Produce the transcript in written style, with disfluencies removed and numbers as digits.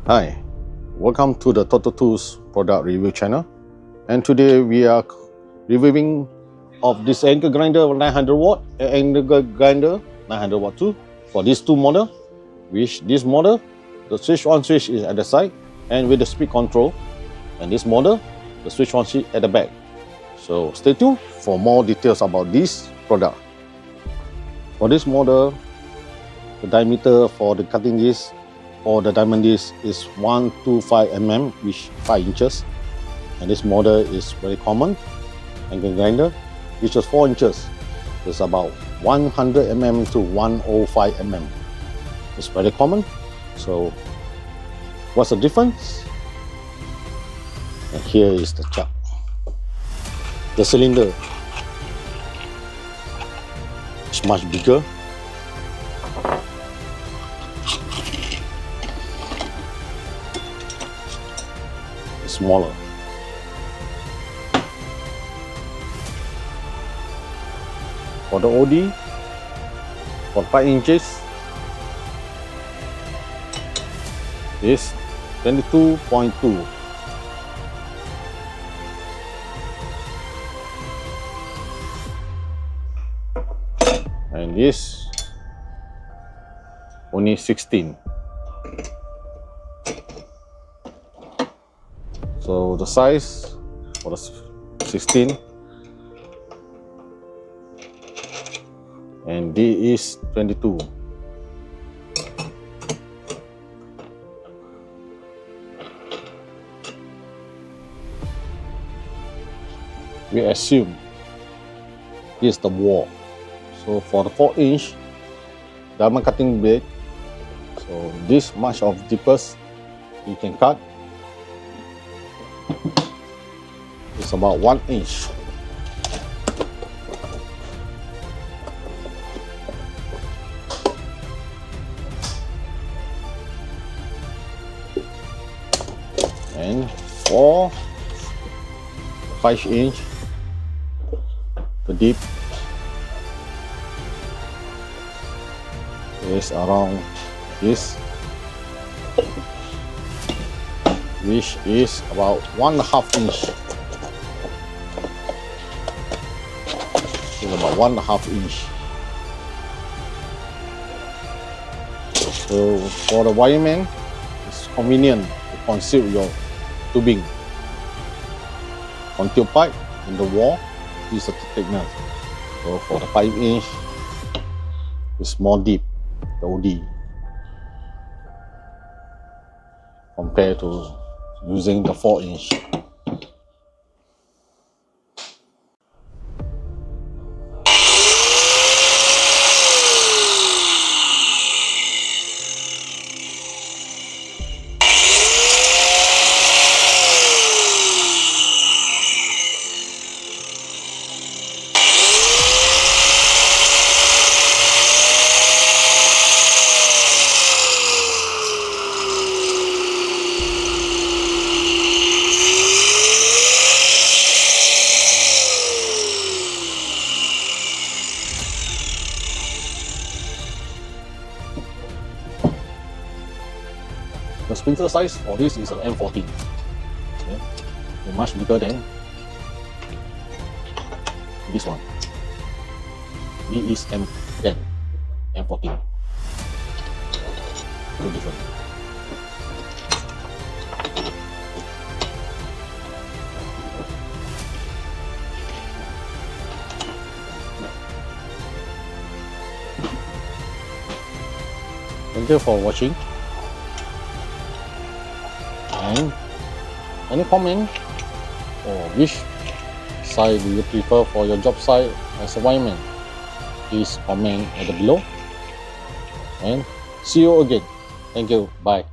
Hi, welcome to the Toto Tools product review channel, and today we are reviewing of this angle grinder 900 watt and angle grinder 900 watt too for these two model. Which this model, the switch on switch is at the side and with the speed control, and this model, the switch on switch at the back. So stay tuned for more details about this product. For this model, the diameter for the cutting disc or the diamond disc is 125 mm, which 5 inches, and this model is very common. Angle grinder, which is 4 inches, is about 100 mm to 105 mm. It's very common. So what's the difference? And here is the chart. The cylinder is much bigger. Smaller. For the OD, for 5 inches, is 22.2. And this only 16. So the size for the 16, and this is 22. We assume this is the wall. So for the 4-inch diamond cutting blade, so this much of deepest you can cut. It's about 1 inch. And for 5 inch, the deep is around this, which is about 1.5 inch. It's about 1.5 inch. So for the wireman, it's convenient to conceal your tubing onto pipe in the wall. This is the thickness. So for the 5 inch, it's more deep, the OD, compared to using the 4 inch. The spindle size for this is an M14. Okay. Much bigger than this one. This is M10 M14. Two different. Thank you for watching. And any comment or which side do you prefer for your job site as a wireman, please comment at the below, and see you again. Thank you. Bye.